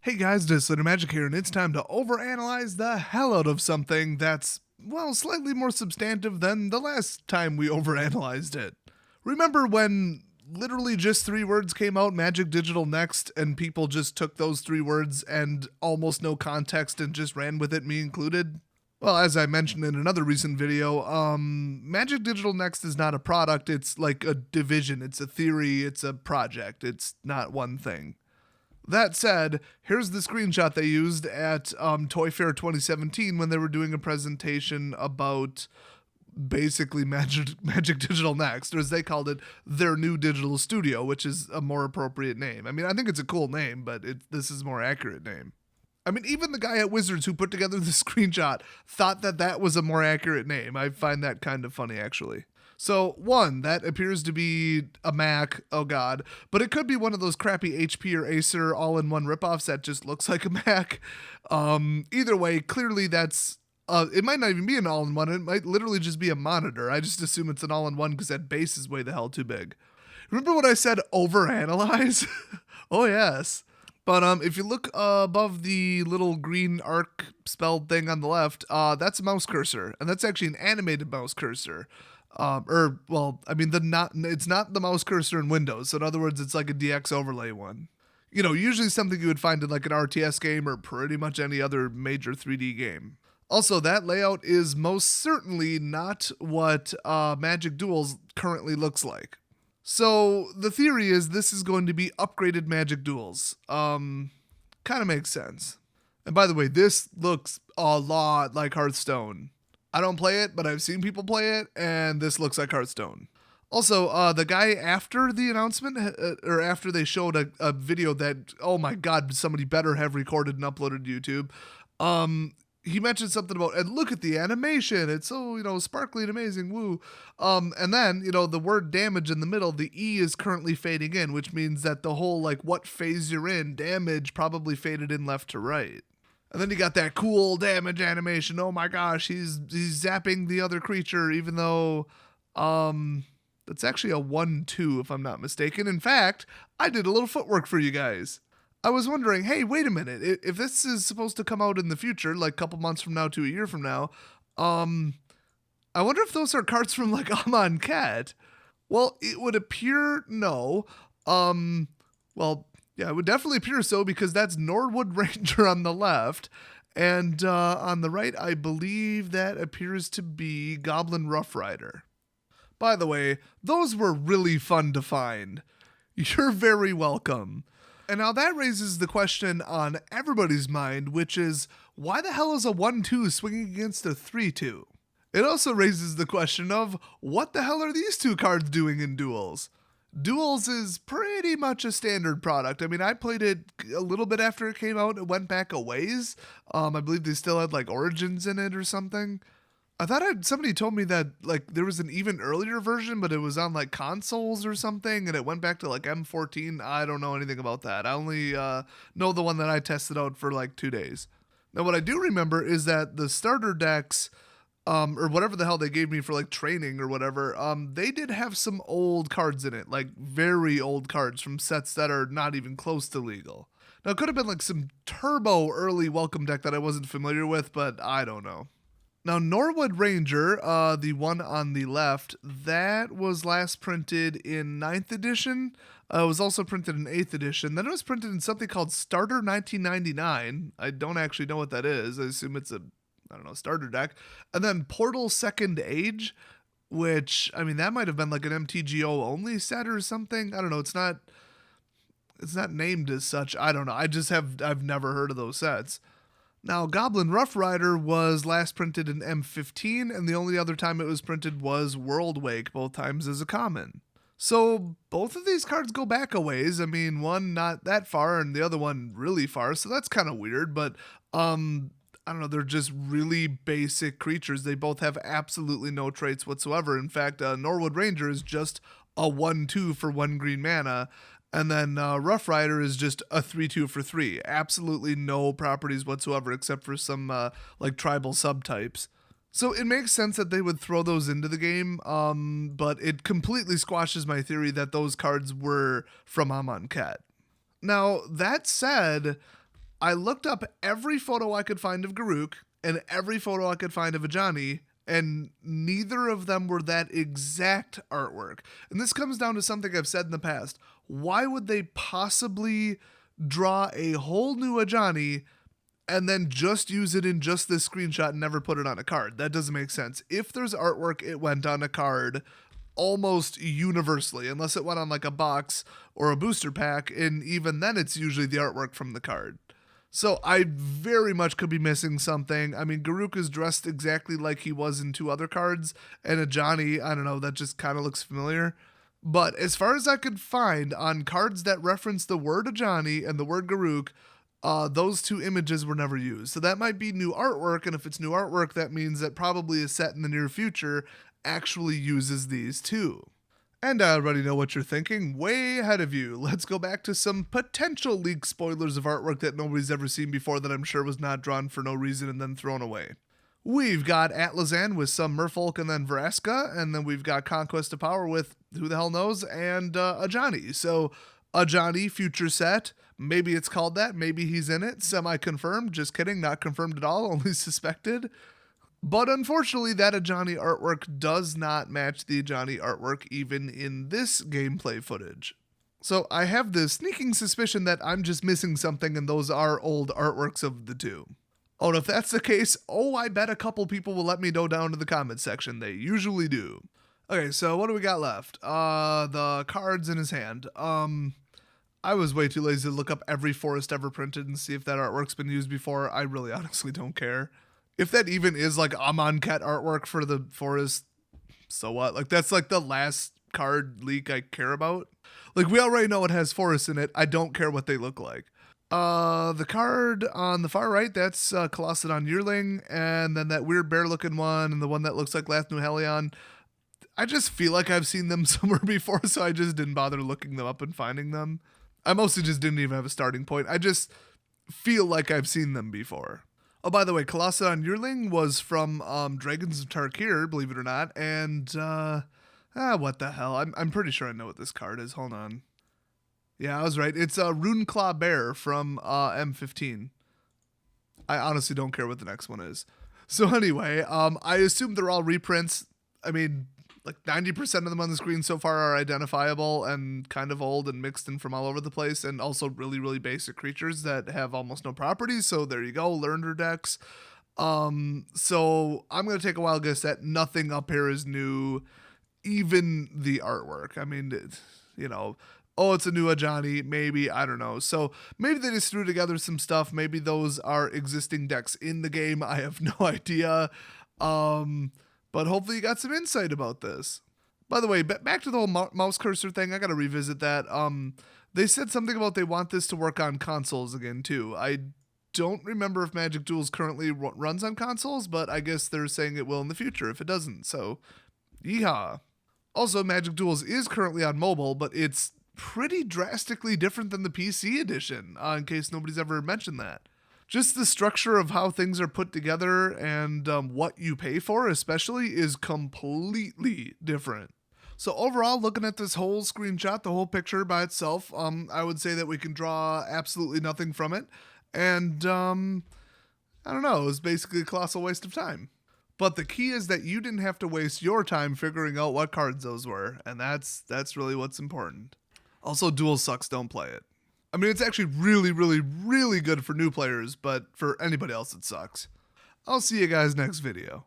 Hey guys, Disclaimer Magic here, and it's time to overanalyze the hell out of something that's, well, slightly more substantive than the last time we overanalyzed it. Remember when literally just 3 words came out, Magic Digital Next, and people just took those 3 words and almost no context and just ran with it, me included? Well, as I mentioned in another recent video, Magic Digital Next is not a product, it's like a division, it's a theory, it's a project, it's not one thing. That said, here's the screenshot they used at Toy Fair 2017 when they were doing a presentation about basically Magic Digital Next, or as they called it, their new digital studio, which is a more appropriate name. I mean, I think it's a cool name, but this is a more accurate name. I mean, even the guy at Wizards who put together the screenshot thought that that was a more accurate name. I find that kind of funny, actually. So, one, that appears to be a Mac, oh god, but it could be one of those crappy HP or Acer all-in-one ripoffs that just looks like a Mac. Either way, clearly that's, it might not even be an all-in-one, it might literally just be a monitor. I just assume it's an all-in-one because that base is way the hell too big. Remember when I said overanalyze? Oh yes. But if you look above the little green arc spelled thing on the left, that's a mouse cursor, and that's actually an animated mouse cursor. It's not the mouse cursor in Windows. So in other words, it's like a DX overlay one. You know, usually something you would find in like an RTS game or pretty much any other major 3D game. Also, that layout is most certainly not what Magic Duels currently looks like. So the theory is this is going to be upgraded Magic Duels. Kind of makes sense. And by the way, this looks a lot like Hearthstone. I don't play it, but I've seen people play it, and this looks like Hearthstone. Also, the guy after the announcement, or after they showed a video that, oh my god, somebody better have recorded and uploaded to YouTube, he mentioned something about, and look at the animation, it's so, sparkly and amazing, woo. And then, the word damage in the middle, the E is currently fading in, which means that the whole, what phase you're in, damage probably faded in left to right. And then you got that cool damage animation. Oh my gosh, he's zapping the other creature, even though that's actually a 1-2 if I'm not mistaken. In fact, I did a little footwork for you guys. I was wondering, hey, wait a minute. If this is supposed to come out in the future, like a couple months from now to a year from now, I wonder if those are cards from like Amonkhet. Well, it would appear no. Yeah, it would definitely appear so because that's Norwood Ranger on the left. And on the right, I believe that appears to be Goblin Rough Rider. By the way, those were really fun to find. You're very welcome. And now that raises the question on everybody's mind, which is, why the hell is a 1-2 swinging against a 3-2? It also raises the question of, what the hell are these 2 cards doing in duels? Duels is pretty much a standard product. I mean, I played it a little bit after it came out. It went back a ways. I believe they still had like Origins in it or something. I thought somebody told me that like there was an even earlier version, but it was on like consoles or something, and it went back to like M14. I don't know anything about that. I only know the one that I tested out for like 2 days. Now, what I do remember is that the starter decks, or whatever the hell they gave me for like training or whatever, they did have some old cards in it, like very old cards from sets that are not even close to legal. Now, it could have been like some turbo early welcome deck that I wasn't familiar with, but I don't know. Now, Norwood Ranger, the one on the left, that was last printed in 9th edition. It was also printed in 8th edition. Then it was printed in something called Starter 1999. I don't actually know what that is. I assume it's a starter deck. And then Portal Second Age, which, I mean, that might have been like an MTGO only set or something. I don't know. It's not named as such. I don't know. I've never heard of those sets. Now, Goblin Rough Rider was last printed in M15, and the only other time it was printed was World Wake, both times as a common. So both of these cards go back a ways. I mean, one not that far and the other one really far, so that's kind of weird, but I don't know, they're just really basic creatures. They both have absolutely no traits whatsoever. In fact, Norwood Ranger is just a 1-2 for 1 green mana, and then Rough Rider is just a 3-2 for 3. Absolutely no properties whatsoever except for some like tribal subtypes. So it makes sense that they would throw those into the game, but it completely squashes my theory that those cards were from Amonkhet. Now, that said, I looked up every photo I could find of Garruk and every photo I could find of Ajani, and neither of them were that exact artwork. And this comes down to something I've said in the past. Why would they possibly draw a whole new Ajani and then just use it in just this screenshot and never put it on a card? That doesn't make sense. If there's artwork, it went on a card almost universally, unless it went on like a box or a booster pack, and even then it's usually the artwork from the card. So I very much could be missing something. I mean, Garruk is dressed exactly like he was in 2 other cards, and Ajani, I don't know, that just kind of looks familiar. But as far as I could find on cards that reference the word Ajani and the word Garruk, those 2 images were never used. So that might be new artwork, and if it's new artwork, that means that probably a set in the near future actually uses these 2. And I already know what you're thinking, way ahead of you. Let's go back to some potential leak spoilers of artwork that nobody's ever seen before that I'm sure was not drawn for no reason and then thrown away. We've got Atlazan with some Merfolk and then Vraska, and then we've got Conquest of Power with who the hell knows, and Ajani. So Ajani, future set, maybe it's called that, maybe he's in it, semi-confirmed, just kidding, not confirmed at all, only suspected. But unfortunately, that Ajani artwork does not match the Ajani artwork even in this gameplay footage. So I have this sneaking suspicion that I'm just missing something and those are old artworks of the 2. Oh, and if that's the case, I bet a couple people will let me know down in the comments section. They usually do. Okay, so what do we got left? The cards in his hand. I was way too lazy to look up every forest ever printed and see if that artwork's been used before. I really honestly don't care. If that even is like Amonkhet artwork for the forest, so what? Like, that's like the last card leak I care about. Like, we already know it has forests in it. I don't care what they look like. The card on the far right, that's Colossadon Yearling, and then that weird bear-looking one, and the one that looks like Lathnu Helion. I just feel like I've seen them somewhere before, so I just didn't bother looking them up and finding them. I mostly just didn't even have a starting point. I just feel like I've seen them before. Oh, by the way, Colossadon Yearling was from Dragons of Tarkir, believe it or not, and, what the hell? I'm pretty sure I know what this card is. Hold on. Yeah, I was right. It's a Runeclaw Bear from M15. I honestly don't care what the next one is. So anyway, I assume they're all reprints. I mean, like 90% of them on the screen so far are identifiable and kind of old and mixed in from all over the place, and also really, really basic creatures that have almost no properties. So there you go, Learner decks. So I'm going to take a wild guess that nothing up here is new, even the artwork. I mean, it's a new Ajani, maybe, I don't know. So maybe they just threw together some stuff. Maybe those are existing decks in the game. I have no idea. But hopefully you got some insight about this. By the way, back to the whole mouse cursor thing, I got to revisit that. They said something about they want this to work on consoles again, too. I don't remember if Magic Duels currently runs on consoles, but I guess they're saying it will in the future if it doesn't. So, yeehaw. Also, Magic Duels is currently on mobile, but it's pretty drastically different than the PC edition, in case nobody's ever mentioned that. Just the structure of how things are put together and what you pay for especially is completely different. So overall, looking at this whole screenshot, the whole picture by itself, I would say that we can draw absolutely nothing from it. And I don't know, it was basically a colossal waste of time. But the key is that you didn't have to waste your time figuring out what cards those were, and that's really what's important. Also, Duel sucks, don't play it. I mean, it's actually really, really, really good for new players, but for anybody else, it sucks. I'll see you guys next video.